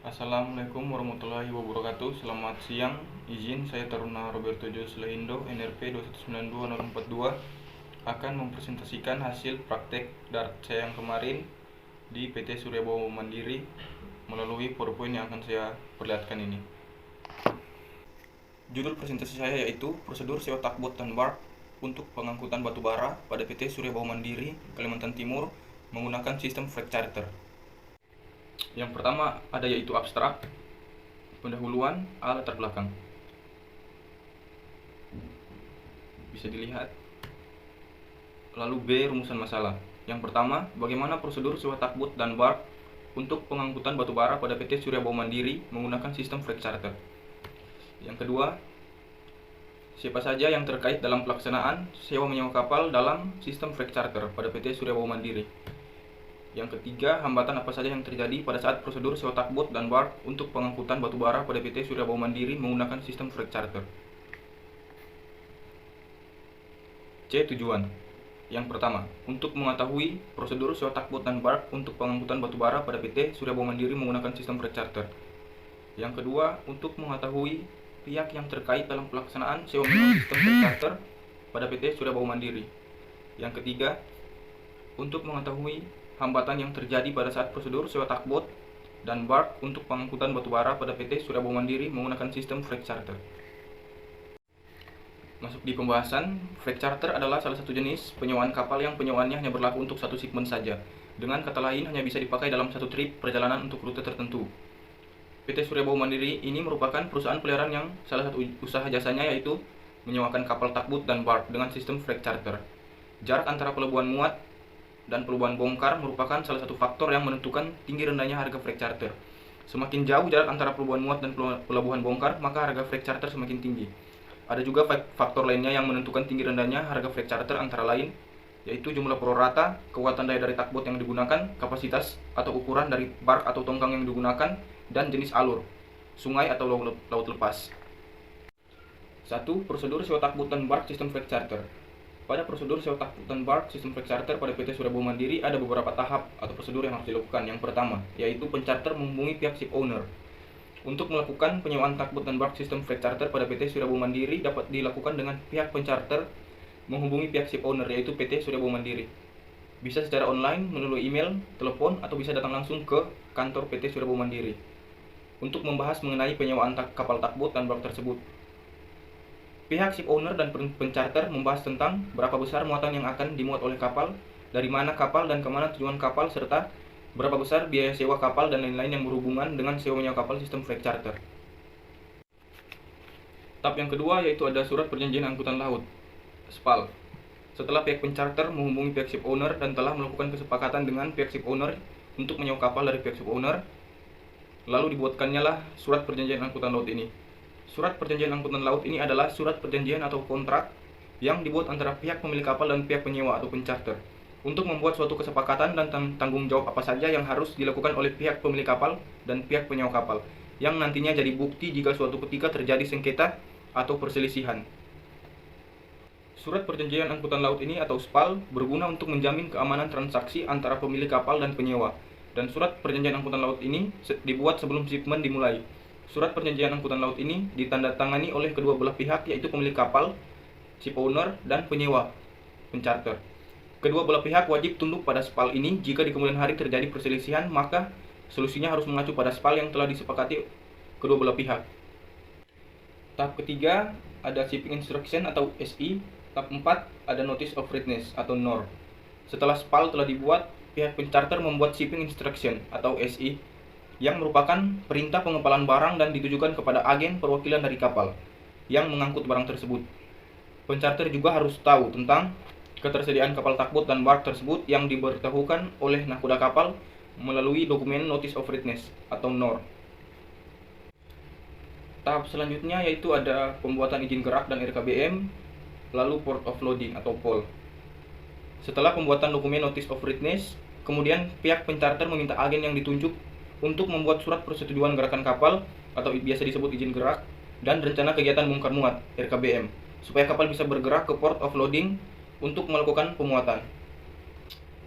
Assalamualaikum warahmatullahi wabarakatuh. Selamat siang. Izin saya Taruna Roberto Jos Lehindo, NRP 2192042 akan mempresentasikan hasil praktek DART saya yang kemarin di PT Surya Bawa Mandiri melalui PowerPoint yang akan saya perlihatkan ini. Judul presentasi saya yaitu prosedur sewa takbot dan bark untuk pengangkutan batu bara pada PT Surya Bawa Mandiri, Kalimantan Timur menggunakan sistem freight charter. Yang pertama ada yaitu abstrak, pendahuluan, A latar belakang. Bisa dilihat. Lalu B rumusan masalah. Yang pertama, bagaimana prosedur sewa takbot dan bark untuk pengangkutan batu bara pada PT Surya Bawa Mandiri menggunakan sistem freight charter. Yang kedua, siapa saja yang terkait dalam pelaksanaan sewa menyewa kapal dalam sistem freight charter pada PT Surya Bawa Mandiri. Yang ketiga, hambatan apa saja yang terjadi pada saat prosedur sewa takbot dan bark untuk pengangkutan batu bara pada PT Surya Bawa Mandiri menggunakan sistem freight charter. C. Tujuan. Yang pertama, untuk mengetahui prosedur sewa takbot dan bark untuk pengangkutan batu bara pada PT Surya Bawa Mandiri menggunakan sistem freight charter. Yang kedua, untuk mengetahui pihak yang terkait dalam pelaksanaan sewa menyewa sistem freight charter pada PT Surya Bawa Mandiri. Yang ketiga, untuk mengetahui hambatan yang terjadi pada saat prosedur sewa takbot dan bark untuk pengangkutan batu bara pada PT Surya Bawa Mandiri menggunakan sistem freight charter. Masuk di pembahasan, freight charter adalah salah satu jenis penyewaan kapal yang penyewaannya hanya berlaku untuk satu shipment saja. Dengan kata lain, hanya bisa dipakai dalam satu trip perjalanan untuk rute tertentu. PT Surya Bawa Mandiri ini merupakan perusahaan peliharaan yang salah satu usaha jasanya yaitu menyewakan kapal takbot dan bark dengan sistem freight charter. Jarak antara pelabuhan muat dan pelabuhan bongkar merupakan salah satu faktor yang menentukan tinggi rendahnya harga freight charter. Semakin jauh jarak antara pelabuhan muat dan pelabuhan bongkar, maka harga freight charter semakin tinggi. Ada juga faktor lainnya yang menentukan tinggi rendahnya harga freight charter, antara lain yaitu jumlah prorata, kekuatan daya dari takbot yang digunakan, kapasitas atau ukuran dari bark atau tongkang yang digunakan, dan jenis alur, sungai atau laut lepas. 1. Prosedur sewa takbot dan bark sistem freight charter. Pada prosedur sewa takbot dan bark sistem freight charter pada PT Surya Bawa Mandiri ada beberapa tahap atau prosedur yang harus dilakukan. Yang pertama, yaitu pencharter menghubungi pihak ship owner. Untuk melakukan penyewaan takbot dan bark sistem freight charter pada PT Surya Bawa Mandiri dapat dilakukan dengan pihak pencharter menghubungi pihak ship owner yaitu PT Surya Bawa Mandiri. Bisa secara online melalui email, telepon, atau bisa datang langsung ke kantor PT Surya Bawa Mandiri untuk membahas mengenai penyewaan kapal takbot dan bark tersebut. Pihak ship owner dan pencharter membahas tentang berapa besar muatan yang akan dimuat oleh kapal, dari mana kapal dan kemana tujuan kapal, serta berapa besar biaya sewa kapal dan lain-lain yang berhubungan dengan sewa menyewa kapal sistem freight charter. Tahap yang kedua yaitu ada surat perjanjian angkutan laut, SPAL. Setelah pihak pencharter menghubungi pihak ship owner dan telah melakukan kesepakatan dengan pihak ship owner untuk menyewa kapal dari pihak ship owner, lalu dibuatkannya lah surat perjanjian angkutan laut ini. Surat perjanjian angkutan laut ini adalah surat perjanjian atau kontrak yang dibuat antara pihak pemilik kapal dan pihak penyewa atau pencharter untuk membuat suatu kesepakatan dan tanggung jawab apa saja yang harus dilakukan oleh pihak pemilik kapal dan pihak penyewa kapal, yang nantinya jadi bukti jika suatu ketika terjadi sengketa atau perselisihan. Surat perjanjian angkutan laut ini atau SPAL berguna untuk menjamin keamanan transaksi antara pemilik kapal dan penyewa, dan surat perjanjian angkutan laut ini dibuat sebelum shipment dimulai. Surat perjanjian angkutan laut ini ditandatangani oleh kedua belah pihak yaitu pemilik kapal, ship owner, dan penyewa, pencharter. Kedua belah pihak wajib tunduk pada SPAL ini. Jika di kemudian hari terjadi perselisihan, maka solusinya harus mengacu pada SPAL yang telah disepakati kedua belah pihak. Tahap ketiga ada Shipping Instruction atau SI. Tahap 4 ada Notice of Readiness atau NOR. Setelah SPAL telah dibuat, pihak pencharter membuat Shipping Instruction atau SI yang merupakan perintah pengepalan barang dan ditujukan kepada agen perwakilan dari kapal yang mengangkut barang tersebut. Pencharter juga harus tahu tentang ketersediaan kapal takbot dan bark tersebut yang diberitahukan oleh nahkoda kapal melalui dokumen Notice of Readiness atau NOR. Tahap selanjutnya yaitu ada pembuatan izin gerak dan RKBM, lalu Port of Loading atau POL. Setelah pembuatan dokumen Notice of Readiness, kemudian pihak pencharter meminta agen yang ditunjuk untuk membuat surat persetujuan gerakan kapal atau biasa disebut izin gerak dan rencana kegiatan bongkar muat RKBM supaya kapal bisa bergerak ke Port of Loading untuk melakukan pemuatan.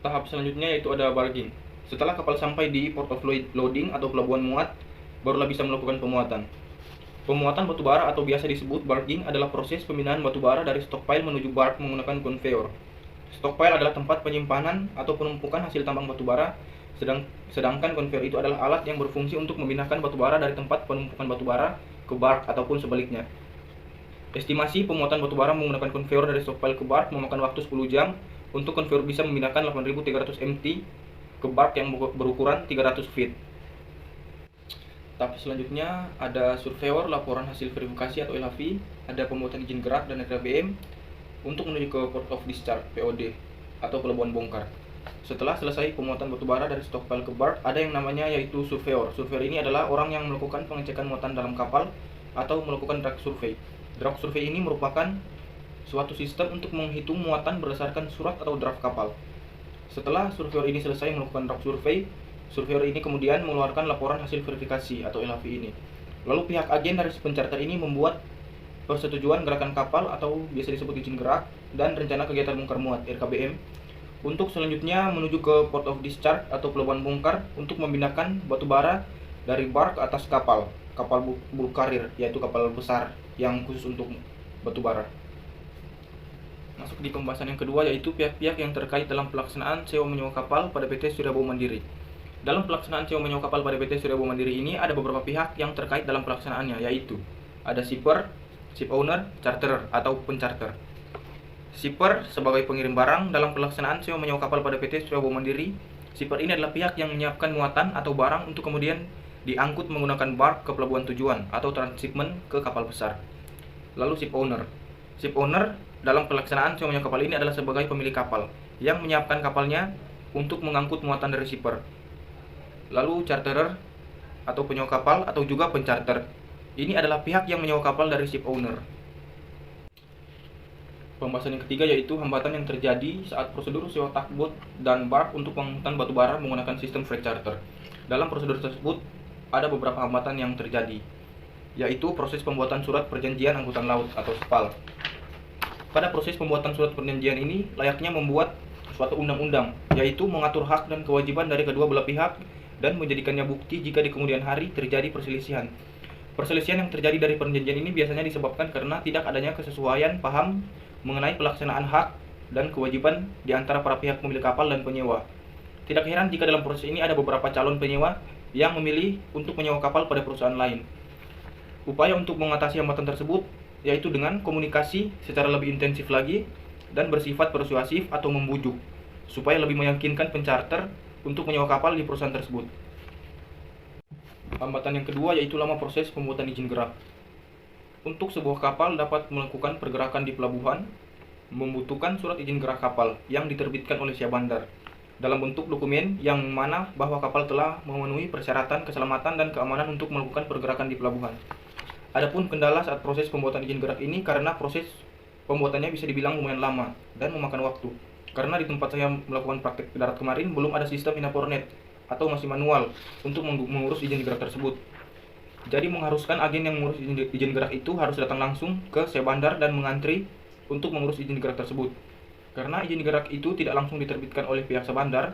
Tahap selanjutnya yaitu ada barging. Setelah kapal sampai di Port of Loading atau pelabuhan muat, barulah bisa melakukan pemuatan. Pemuatan batubara atau biasa disebut barging adalah proses pemindahan batubara dari stockpile menuju barge menggunakan konveyor. Stockpile adalah tempat penyimpanan atau penumpukan hasil tambang batubara, sedangkan konveyor itu adalah alat yang berfungsi untuk memindahkan batubara dari tempat penumpukan batubara ke barge ataupun sebaliknya. Estimasi pemuatan batubara menggunakan konveyor dari stockpile ke barge memakan waktu 10 jam untuk konveyor bisa memindahkan 8.300 MT ke barge yang berukuran 300 feet. Tahap selanjutnya ada surveyor, laporan hasil verifikasi atau LHV, ada pembuatan izin gerak dan RKBM untuk menuju ke port of discharge (POD) atau pelabuhan bongkar. Setelah selesai pemuatan batubara dari stockpile ke barge, ada yang namanya yaitu surveyor. Surveyor ini adalah orang yang melakukan pengecekan muatan dalam kapal atau melakukan drag survey. Drag survey ini merupakan suatu sistem untuk menghitung muatan berdasarkan surat atau draft kapal. Setelah surveyor ini selesai melakukan drag survey, surveyor ini kemudian mengeluarkan laporan hasil verifikasi atau LHV ini. Lalu pihak agen dari si pencarter ini membuat persetujuan gerakan kapal atau biasa disebut izin gerak dan rencana kegiatan bongkar muat (RKBM) untuk selanjutnya menuju ke port of discharge atau pelabuhan bongkar untuk memindahkan batubara dari barge ke atas kapal bulk carrier, yaitu kapal besar yang khusus untuk batubara. Masuk di pembahasan yang kedua, yaitu pihak-pihak yang terkait dalam pelaksanaan sewa menyewa kapal pada PT Surya Bau Mandiri. Dalam pelaksanaan sewa menyewa kapal pada PT Surya Bau Mandiri ini ada beberapa pihak yang terkait dalam pelaksanaannya, yaitu ada shipper, ship owner, charterer atau pencarter. Shipper sebagai pengirim barang dalam pelaksanaan sewa menyewa kapal pada PT Surya Bau Mandiri. Shipper ini adalah pihak yang menyiapkan muatan atau barang untuk kemudian diangkut menggunakan barge ke pelabuhan tujuan atau transshipment ke kapal besar. Lalu ship owner. Ship owner dalam pelaksanaan sewa menyewa kapal ini adalah sebagai pemilik kapal yang menyiapkan kapalnya untuk mengangkut muatan dari shipper. Lalu charterer atau penyewa kapal atau juga pencharter. Ini adalah pihak yang menyewa kapal dari ship owner. Pembahasan yang ketiga yaitu hambatan yang terjadi saat prosedur sewa tugboat dan barge untuk pengangkutan batubara menggunakan sistem freight charter. Dalam prosedur tersebut ada beberapa hambatan yang terjadi, yaitu proses pembuatan surat perjanjian angkutan laut atau SPAL. Pada proses pembuatan surat perjanjian ini layaknya membuat suatu undang-undang, yaitu mengatur hak dan kewajiban dari kedua belah pihak dan menjadikannya bukti jika di kemudian hari terjadi perselisihan. Perselisihan yang terjadi dari perjanjian ini biasanya disebabkan karena tidak adanya kesesuaian paham mengenai pelaksanaan hak dan kewajiban di antara para pihak pemilik kapal dan penyewa. Tidak heran jika dalam proses ini ada beberapa calon penyewa yang memilih untuk menyewa kapal pada perusahaan lain. Upaya untuk mengatasi hambatan tersebut yaitu dengan komunikasi secara lebih intensif lagi dan bersifat persuasif atau membujuk supaya lebih meyakinkan pencharter untuk menyewa kapal di perusahaan tersebut. Hambatan yang kedua yaitu lama proses pembuatan izin gerak. Untuk sebuah kapal dapat melakukan pergerakan di pelabuhan, membutuhkan surat izin gerak kapal yang diterbitkan oleh Syah Bandar dalam bentuk dokumen yang mana bahwa kapal telah memenuhi persyaratan keselamatan dan keamanan untuk melakukan pergerakan di pelabuhan. Adapun kendala saat proses pembuatan izin gerak ini karena proses pembuatannya bisa dibilang lumayan lama dan memakan waktu. Karena di tempat saya melakukan praktek darat kemarin belum ada sistem Inapornet atau masih manual untuk mengurus izin gerak tersebut. Jadi mengharuskan agen yang mengurus izin gerak itu harus datang langsung ke Syah Bandar dan mengantri untuk mengurus izin gerak tersebut. Karena izin gerak itu tidak langsung diterbitkan oleh pihak Syah Bandar,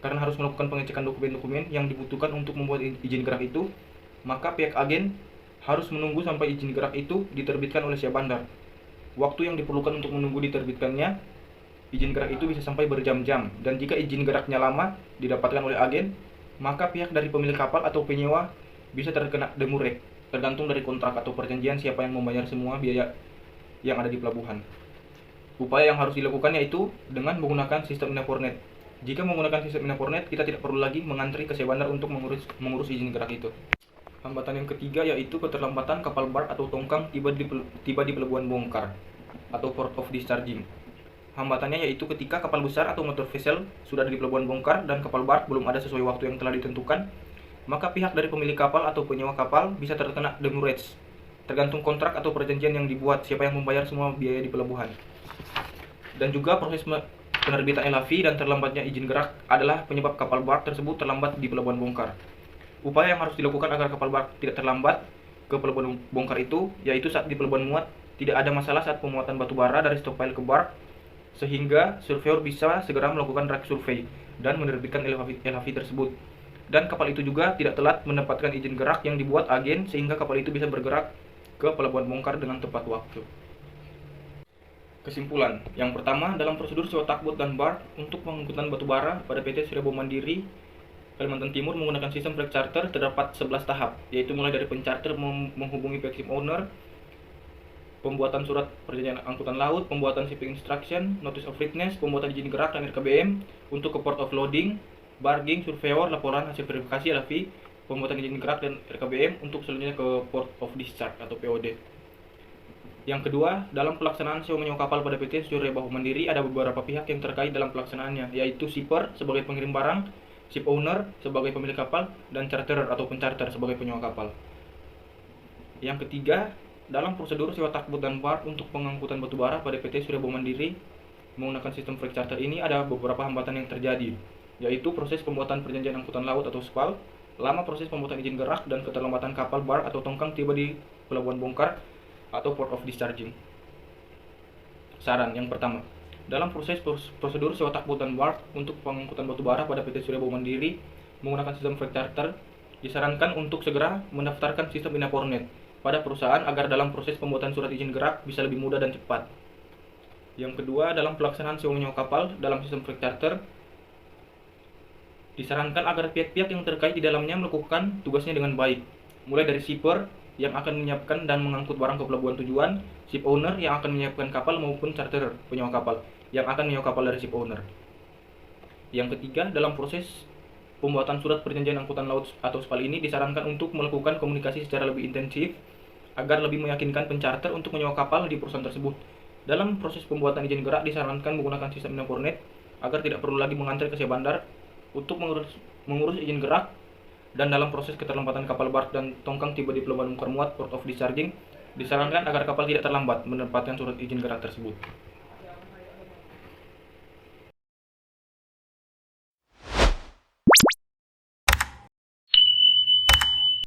karena harus melakukan pengecekan dokumen-dokumen yang dibutuhkan untuk membuat izin gerak itu, maka pihak agen harus menunggu sampai izin gerak itu diterbitkan oleh Syah Bandar. Waktu yang diperlukan untuk menunggu diterbitkannya izin gerak itu bisa sampai berjam-jam, dan jika izin geraknya lama didapatkan oleh agen, maka pihak dari pemilik kapal atau penyewa bisa terkena demurrage, tergantung dari kontrak atau perjanjian siapa yang membayar semua biaya yang ada di pelabuhan. Upaya yang harus dilakukan yaitu dengan menggunakan sistem Inapornet. Jika menggunakan sistem Inapornet, kita tidak perlu lagi mengantri ke Syah Bandar untuk mengurus izin gerak itu. Hambatan yang ketiga yaitu keterlambatan kapal barge atau tongkang tiba di pelabuhan bongkar atau port of discharging. Hambatannya yaitu ketika kapal besar atau motor vessel sudah ada di pelabuhan bongkar dan kapal barge belum ada sesuai waktu yang telah ditentukan, maka pihak dari pemilik kapal atau penyewa kapal bisa terkena demurrage, tergantung kontrak atau perjanjian yang dibuat siapa yang membayar semua biaya di pelabuhan. Dan juga proses penerbitan LHV dan terlambatnya izin gerak adalah penyebab kapal barge tersebut terlambat di pelabuhan bongkar. Upaya yang harus dilakukan agar kapal barge tidak terlambat ke pelabuhan bongkar itu yaitu saat di pelabuhan muat tidak ada masalah saat pemuatan batubara dari stockpile ke barge, sehingga surveyor bisa segera melakukan drag survey dan menerbitkan LHV tersebut. dan kapal itu juga tidak telat mendapatkan izin gerak yang dibuat agen sehingga kapal itu bisa bergerak ke pelabuhan bongkar dengan tepat waktu. Kesimpulan, yang pertama, dalam prosedur sewa tugboat dan barge untuk pengangkutan batu bara pada PT Surya Bau Mandiri Kalimantan Timur menggunakan sistem freight charter terdapat 11 tahap, yaitu mulai dari pencarter menghubungi pihak ship owner, pembuatan surat perjanjian angkutan laut, pembuatan shipping instruction, notice of readiness, pembuatan izin gerak dan RKBM untuk ke port of loading, barging, surveyor, laporan hasil verifikasi LV, pembuatan izin gerak dan RKBM untuk selanjutnya ke port of discharge atau POD. Yang kedua, dalam pelaksanaan sewa menyewa kapal pada PT Surya Bau Mandiri ada beberapa pihak yang terkait dalam pelaksanaannya, yaitu shipper sebagai pengirim barang, ship owner sebagai pemilik kapal, dan charterer atau pencarter sebagai penyewa kapal. Yang ketiga, dalam prosedur sewa tugboat dan barge untuk pengangkutan batu bara pada PT Surya Bau Mandiri menggunakan sistem freight charter ini ada beberapa hambatan yang terjadi, yaitu proses pembuatan perjanjian angkutan laut atau SPAL, lama proses pembuatan izin gerak, dan keterlambatan kapal barge atau tongkang tiba di pelabuhan bongkar atau port of discharging. Saran yang pertama, dalam proses prosedur sewa tugboat dan barge untuk pengangkutan batu bara pada PT Surya Bau Mandiri menggunakan sistem freight charter, disarankan untuk segera mendaftarkan sistem Inapornet pada perusahaan agar dalam proses pembuatan surat izin gerak bisa lebih mudah dan cepat. Yang kedua, dalam pelaksanaan sewa menyewa kapal dalam sistem freight charter, disarankan agar pihak-pihak yang terkait di dalamnya melakukan tugasnya dengan baik, mulai dari shipper yang akan menyiapkan dan mengangkut barang ke pelabuhan tujuan, ship owner yang akan menyiapkan kapal, maupun charterer penyewa kapal yang akan menyewa kapal dari ship owner. Yang ketiga, dalam proses pembuatan surat perjanjian angkutan laut atau SPAL ini disarankan untuk melakukan komunikasi secara lebih intensif agar lebih meyakinkan pencarter untuk menyewa kapal di perusahaan tersebut. Dalam proses pembuatan izin gerak disarankan menggunakan sistem Inapornet agar tidak perlu lagi mengantri ke sewa bandar untuk mengurus izin gerak, dan dalam proses keterlambatan kapal barge dan tongkang tiba di pelabuhan bongkar muat port of discharging disarankan agar kapal tidak terlambat mendapatkan surat izin gerak tersebut.